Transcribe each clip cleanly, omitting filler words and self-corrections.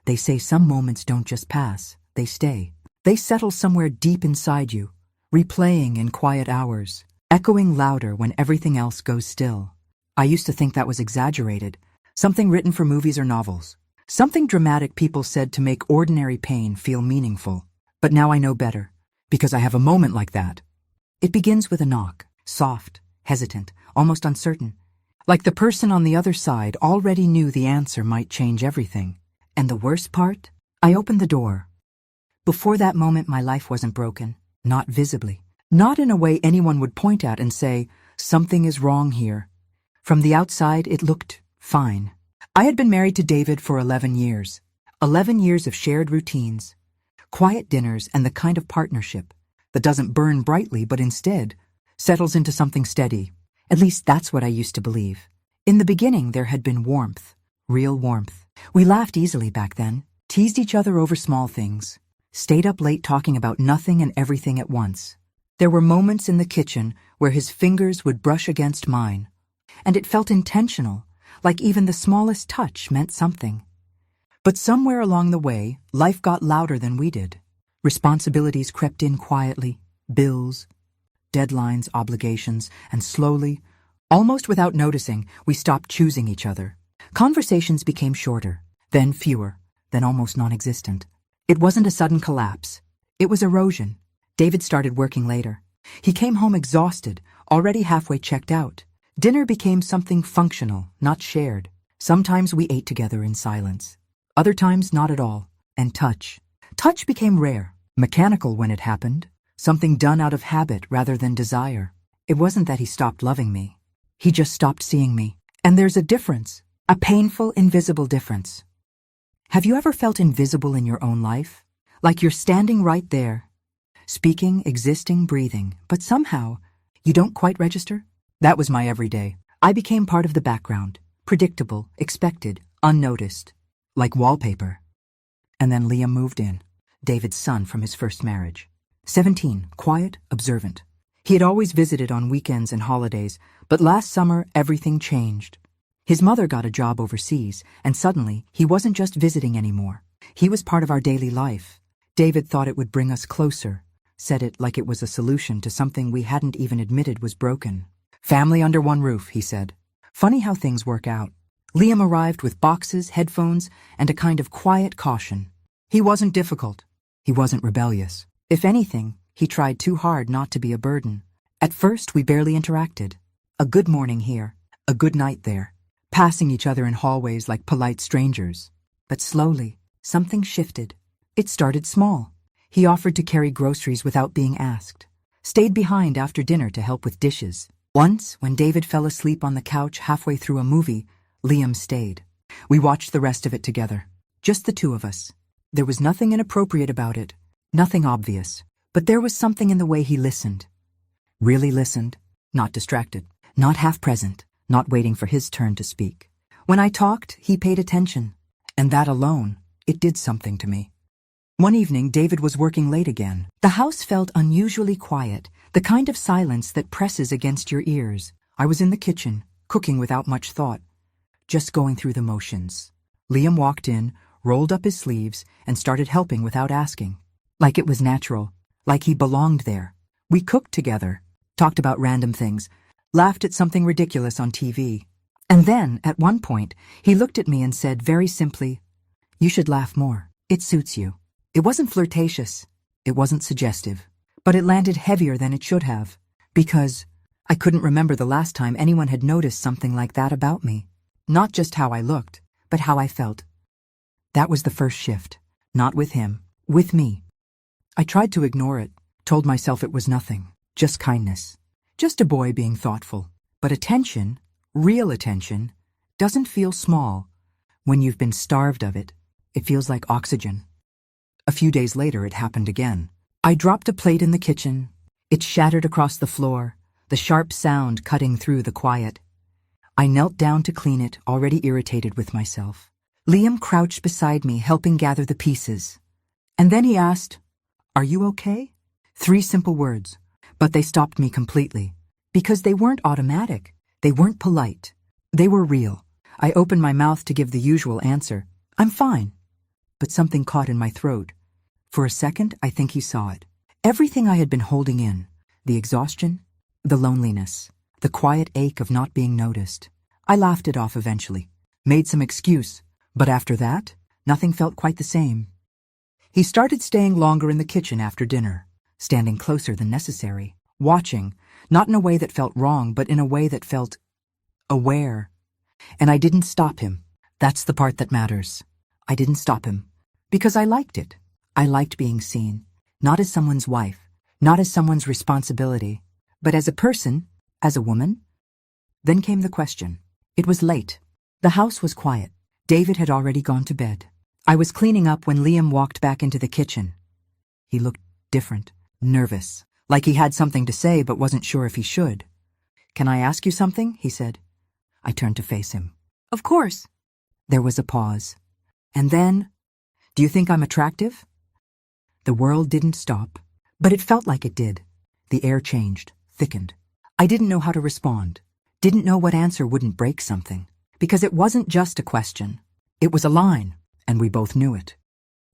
They say some moments don't just pass, they stay. They settle somewhere deep inside you, replaying in quiet hours, echoing louder when everything else goes still. I used to think that was exaggerated, something written for movies or novels, something dramatic people said to make ordinary pain feel meaningful. But now I know better, because I have a moment like that. It begins with a knock, soft, hesitant, almost uncertain. Like the person on the other side already knew the answer might change everything. And the worst part? I opened the door. Before that moment, my life wasn't broken, not visibly. Not in a way anyone would point at and say, something is wrong here. From the outside, it looked fine. I had been married to David for 11 years. 11 years of shared routines, quiet dinners, and the kind of partnership that doesn't burn brightly but instead settles into something steady. At least that's what I used to believe. In the beginning, there had been warmth, real warmth. We laughed easily back then, teased each other over small things, stayed up late talking about nothing and everything at once. There were moments in the kitchen where his fingers would brush against mine, and it felt intentional, like even the smallest touch meant something. But somewhere along the way, life got louder than we did. Responsibilities crept in quietly, bills, deadlines, obligations, and slowly, almost without noticing, we stopped choosing each other. Conversations became shorter, then fewer, then almost non-existent. It wasn't a sudden collapse. It was erosion. David started working later. He came home exhausted, already halfway checked out. Dinner became something functional, not shared. Sometimes we ate together in silence. Other times not at all. And touch. Touch became rare, mechanical when it happened, something done out of habit rather than desire. It wasn't that he stopped loving me. He just stopped seeing me. And there's a difference. A painful, invisible difference. Have you ever felt invisible in your own life? Like you're standing right there, speaking, existing, breathing, but somehow you don't quite register? That was my everyday. I became part of the background, predictable, expected, unnoticed, like wallpaper. And then Liam moved in, David's son from his first marriage. 17, quiet, observant. He had always visited on weekends and holidays, but last summer everything changed. His mother got a job overseas, and suddenly he wasn't just visiting anymore. He was part of our daily life. David thought it would bring us closer, said it like it was a solution to something we hadn't even admitted was broken. Family under one roof, he said. Funny how things work out. Liam arrived with boxes, headphones, and a kind of quiet caution. He wasn't difficult. He wasn't rebellious. If anything, he tried too hard not to be a burden. At first, we barely interacted. A good morning here, a good night there, passing each other in hallways like polite strangers. But slowly, something shifted. It started small. He offered to carry groceries without being asked, stayed behind after dinner to help with dishes. Once, when David fell asleep on the couch halfway through a movie, Liam stayed. We watched the rest of it together, just the two of us. There was nothing inappropriate about it, nothing obvious, but there was something in the way he listened. Really listened, not distracted, not half-present, not waiting for his turn to speak. When I talked, he paid attention, and that alone, it did something to me. One evening, David was working late again. The house felt unusually quiet, the kind of silence that presses against your ears. I was in the kitchen, cooking without much thought, just going through the motions. Liam walked in, rolled up his sleeves, and started helping without asking. Like it was natural, like he belonged there. We cooked together, talked about random things, laughed at something ridiculous on TV. And then, at one point, he looked at me and said very simply, "You should laugh more. It suits you." It wasn't flirtatious. It wasn't suggestive. But it landed heavier than it should have, because I couldn't remember the last time anyone had noticed something like that about me. Not just how I looked, but how I felt. That was the first shift. Not with him, with me. I tried to ignore it, told myself it was nothing, just kindness, just a boy being thoughtful. But attention, real attention, doesn't feel small. When you've been starved of it, it feels like oxygen. A few days later, it happened again. I dropped a plate in the kitchen. It shattered across the floor, the sharp sound cutting through the quiet. I knelt down to clean it, already irritated with myself. Liam crouched beside me, helping gather the pieces. And then he asked, "Are you okay?" 3 simple words, but they stopped me completely. Because they weren't automatic. They weren't polite. They were real. I opened my mouth to give the usual answer. "I'm fine." but something caught in my throat. For a second, I think he saw it. Everything I had been holding in, the exhaustion, the loneliness, the quiet ache of not being noticed. I laughed it off eventually, made some excuse, but after that, nothing felt quite the same. He started staying longer in the kitchen after dinner, standing closer than necessary, watching, not in a way that felt wrong, but in a way that felt aware. And I didn't stop him. That's the part that matters. I didn't stop him. Because I liked it. I liked being seen. Not as someone's wife. Not as someone's responsibility. But as a person. As a woman. Then came the question. It was late. The house was quiet. David had already gone to bed. I was cleaning up when Liam walked back into the kitchen. He looked different. Nervous. Like he had something to say but wasn't sure if he should. "Can I ask you something?" he said. I turned to face him. "Of course." There was a pause. And then, "Do you think I'm attractive?" The world didn't stop, but it felt like it did. The air changed, thickened. I didn't know how to respond. Didn't know what answer wouldn't break something. Because it wasn't just a question. It was a line, and we both knew it.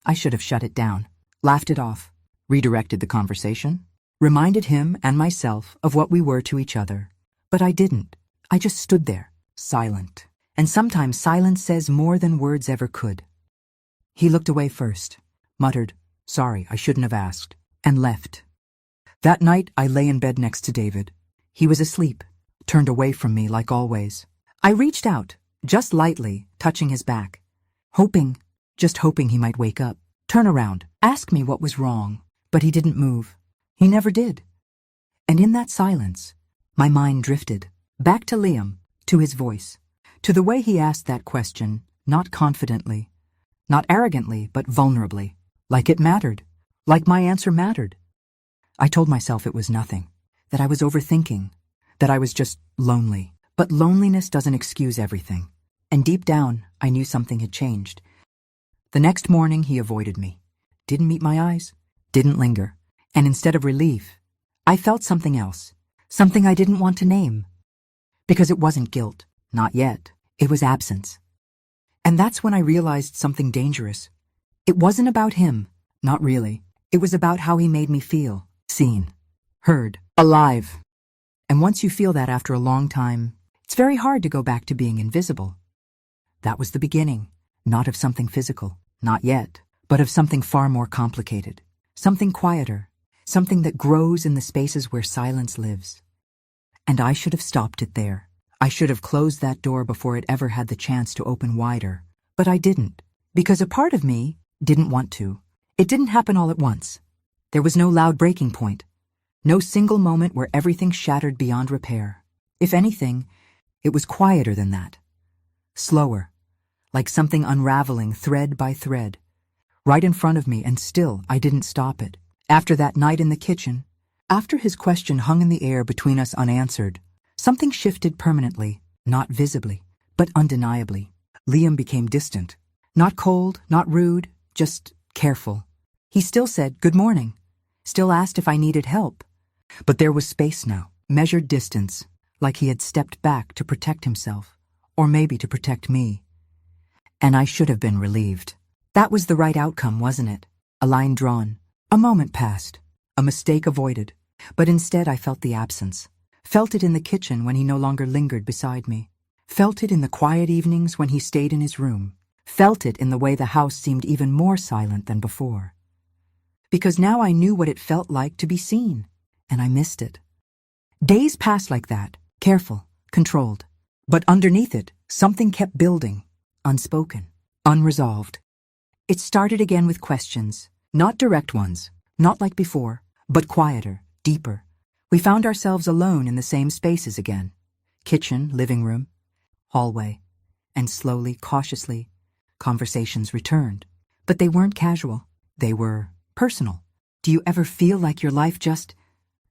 I should have shut it down, laughed it off, redirected the conversation, reminded him and myself of what we were to each other. But I didn't. I just stood there, silent. And sometimes silence says more than words ever could. He looked away first, muttered, "Sorry, I shouldn't have asked," and left. That night I lay in bed next to David. He was asleep, turned away from me like always. I reached out, just lightly, touching his back, just hoping he might wake up, turn around, ask me what was wrong. But he didn't move. He never did. And in that silence, my mind drifted, back to Liam, to his voice, to the way he asked that question, not confidently, not arrogantly, but vulnerably, like it mattered, like my answer mattered. I told myself it was nothing, that I was overthinking, that I was just lonely. But loneliness doesn't excuse everything. And deep down, I knew something had changed. The next morning, he avoided me. Didn't meet my eyes, didn't linger. And instead of relief, I felt something else, something I didn't want to name. Because it wasn't guilt, not yet. It was absence. And that's when I realized something dangerous. It wasn't about him, not really. It was about how he made me feel, seen, heard, alive. And once you feel that after a long time, it's very hard to go back to being invisible. That was the beginning, not of something physical, not yet, but of something far more complicated, something quieter, something that grows in the spaces where silence lives. And I should have stopped it there. I should have closed that door before it ever had the chance to open wider. But I didn't, because a part of me didn't want to. It didn't happen all at once. There was no loud breaking point, no single moment where everything shattered beyond repair. If anything, it was quieter than that. Slower, like something unraveling thread by thread, right in front of me, and still I didn't stop it. After that night in the kitchen, after his question hung in the air between us unanswered, something shifted permanently, not visibly, but undeniably. Liam became distant. Not cold, not rude, just careful. He still said, "Good morning," still asked if I needed help. But there was space now, measured distance, like he had stepped back to protect himself, or maybe to protect me. And I should have been relieved. That was the right outcome, wasn't it? A line drawn, a moment passed, a mistake avoided. But instead I felt the absence. Felt it in the kitchen when he no longer lingered beside me. Felt it in the quiet evenings when he stayed in his room. Felt it in the way the house seemed even more silent than before. Because now I knew what it felt like to be seen, and I missed it. Days passed like that, careful, controlled. But underneath it, something kept building, unspoken, unresolved. It started again with questions, not direct ones, not like before, but quieter, deeper. We found ourselves alone in the same spaces again. Kitchen, living room, hallway. And slowly, cautiously, conversations returned. But they weren't casual. They were personal. "Do you ever feel like your life just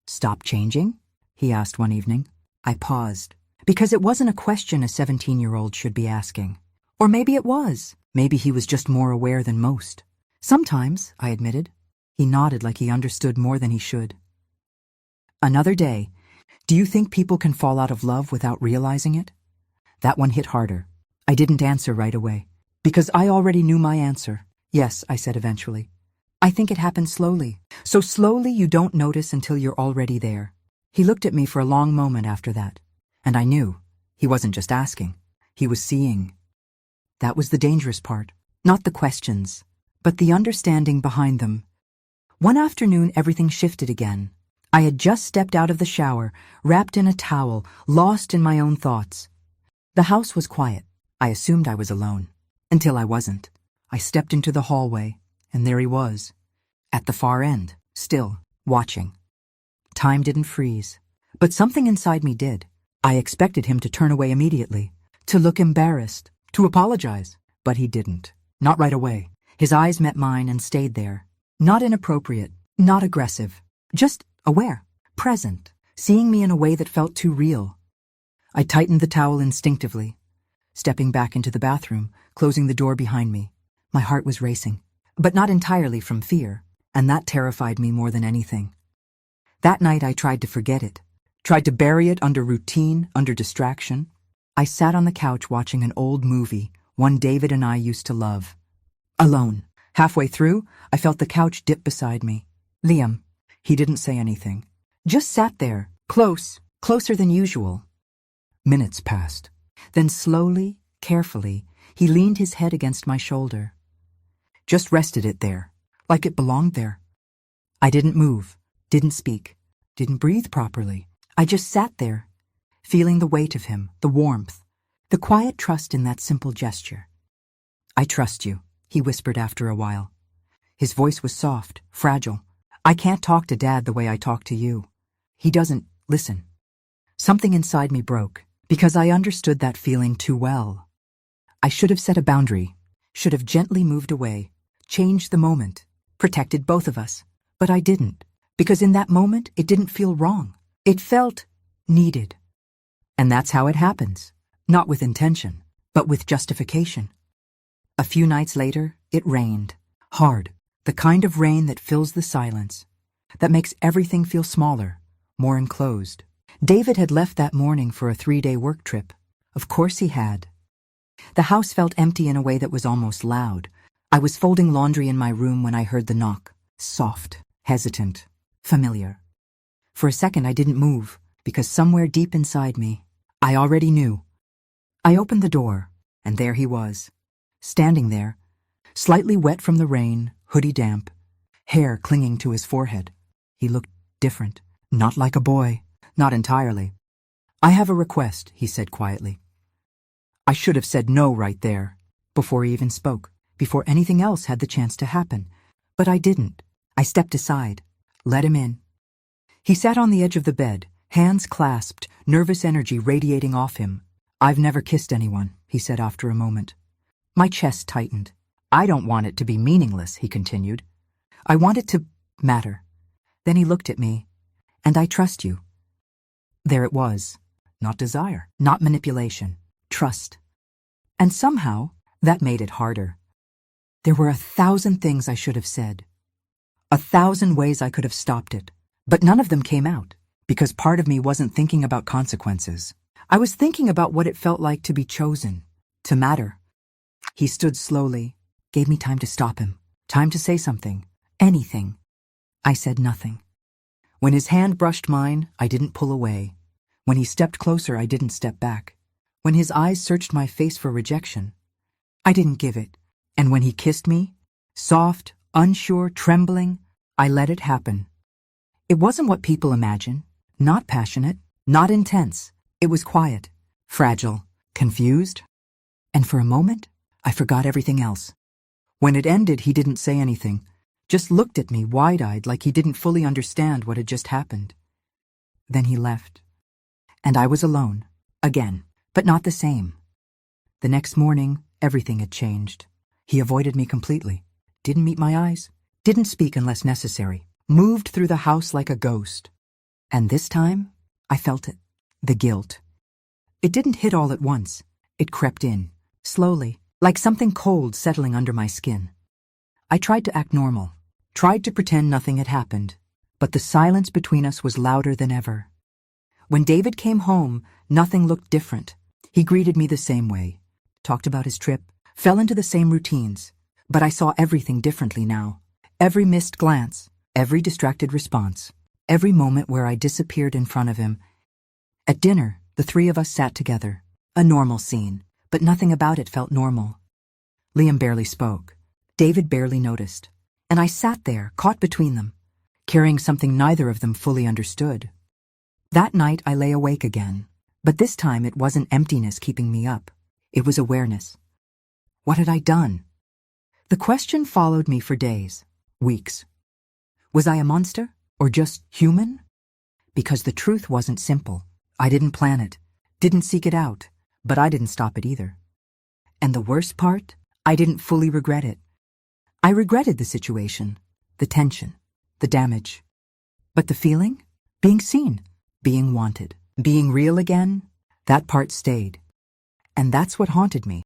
stopped changing?" he asked one evening. I paused, because it wasn't a question a 17-year-old should be asking. Or maybe it was. Maybe he was just more aware than most. "Sometimes," I admitted. He nodded like he understood more than he should. Another day. "Do you think people can fall out of love without realizing it?" That one hit harder. I didn't answer right away, because I already knew my answer. Yes, I said eventually. I think it happened slowly. So slowly you don't notice until you're already there. He looked at me for a long moment after that, and I knew he wasn't just asking. He was seeing. That was the dangerous part. Not the questions, but the understanding behind them. One afternoon, everything shifted again. I had just stepped out of the shower, wrapped in a towel, lost in my own thoughts. The house was quiet. I assumed I was alone. Until I wasn't. I stepped into the hallway, and there he was. At the far end, still, watching. Time didn't freeze, but something inside me did. I expected him to turn away immediately, to look embarrassed, to apologize, but he didn't. Not right away. His eyes met mine and stayed there. Not inappropriate, not aggressive, just aware, present, seeing me in a way that felt too real. I tightened the towel instinctively, stepping back into the bathroom, closing the door behind me. My heart was racing, but not entirely from fear, and that terrified me more than anything. That night I tried to forget it, tried to bury it under routine, under distraction. I sat on the couch watching an old movie, one David and I used to love. Alone. Halfway through, I felt the couch dip beside me. Liam. He didn't say anything. Just sat there, closer than usual. Minutes passed. Then slowly, carefully, he leaned his head against my shoulder. Just rested it there, like it belonged there. I didn't move, didn't speak, didn't breathe properly. I just sat there, feeling the weight of him, the warmth, the quiet trust in that simple gesture. I trust you, he whispered after a while. His voice was soft, fragile. I can't talk to Dad the way I talk to you. He doesn't listen. Something inside me broke, because I understood that feeling too well. I should have set a boundary, should have gently moved away, changed the moment, protected both of us. But I didn't, because in that moment it didn't feel wrong. It felt needed. And that's how it happens, not with intention, but with justification. A few nights later, it rained, hard, the kind of rain that fills the silence, that makes everything feel smaller, more enclosed. David had left that morning for a 3-day work trip. Of course he had. The house felt empty in a way that was almost loud. I was folding laundry in my room when I heard the knock. Soft, hesitant, familiar. For a second I didn't move, because somewhere deep inside me, I already knew. I opened the door, and there he was, standing there, slightly wet from the rain, hoodie damp, hair clinging to his forehead. He looked different, not like a boy, not entirely. I have a request, he said quietly. I should have said no right there, before he even spoke, before anything else had the chance to happen. But I didn't. I stepped aside, let him in. He sat on the edge of the bed, hands clasped, nervous energy radiating off him. I've never kissed anyone, he said after a moment. My chest tightened. I don't want it to be meaningless, he continued. I want it to matter. Then he looked at me, and I trust you. There it was. Not desire, not manipulation, trust. And somehow, that made it harder. There were 1,000 things I should have said. 1,000 ways I could have stopped it. But none of them came out, because part of me wasn't thinking about consequences. I was thinking about what it felt like to be chosen, to matter. He stood slowly, gave me time to stop him, time to say something, anything. I said nothing. When his hand brushed mine, I didn't pull away. When he stepped closer, I didn't step back. When his eyes searched my face for rejection, I didn't give it. And when he kissed me, soft, unsure, trembling, I let it happen. It wasn't what people imagine, not passionate, not intense. It was quiet, fragile, confused. And for a moment, I forgot everything else. When it ended, he didn't say anything, just looked at me wide-eyed like he didn't fully understand what had just happened. Then he left. And I was alone, again, but not the same. The next morning, everything had changed. He avoided me completely, didn't meet my eyes, didn't speak unless necessary, moved through the house like a ghost. And this time, I felt it, the guilt. It didn't hit all at once. It crept in, slowly, like something cold settling under my skin. I tried to act normal, tried to pretend nothing had happened, but the silence between us was louder than ever. When David came home, nothing looked different. He greeted me the same way, talked about his trip, fell into the same routines, But I saw everything differently now. Every missed glance, every distracted response, every moment where I disappeared in front of him. At dinner, the three of us sat together. A normal scene, but nothing about it felt normal. Liam barely spoke. David barely noticed. And I sat there, caught between them, carrying something neither of them fully understood. That night I lay awake again, but this time it wasn't emptiness keeping me up. It was awareness. What had I done? The question followed me for days, weeks. Was I a monster, or just human? Because the truth wasn't simple. I didn't plan it, didn't seek it out, but I didn't stop it either. And the worst part? I didn't fully regret it. I regretted the situation, the tension, the damage. But the feeling? Being seen, being wanted, being real again, that part stayed. And that's what haunted me.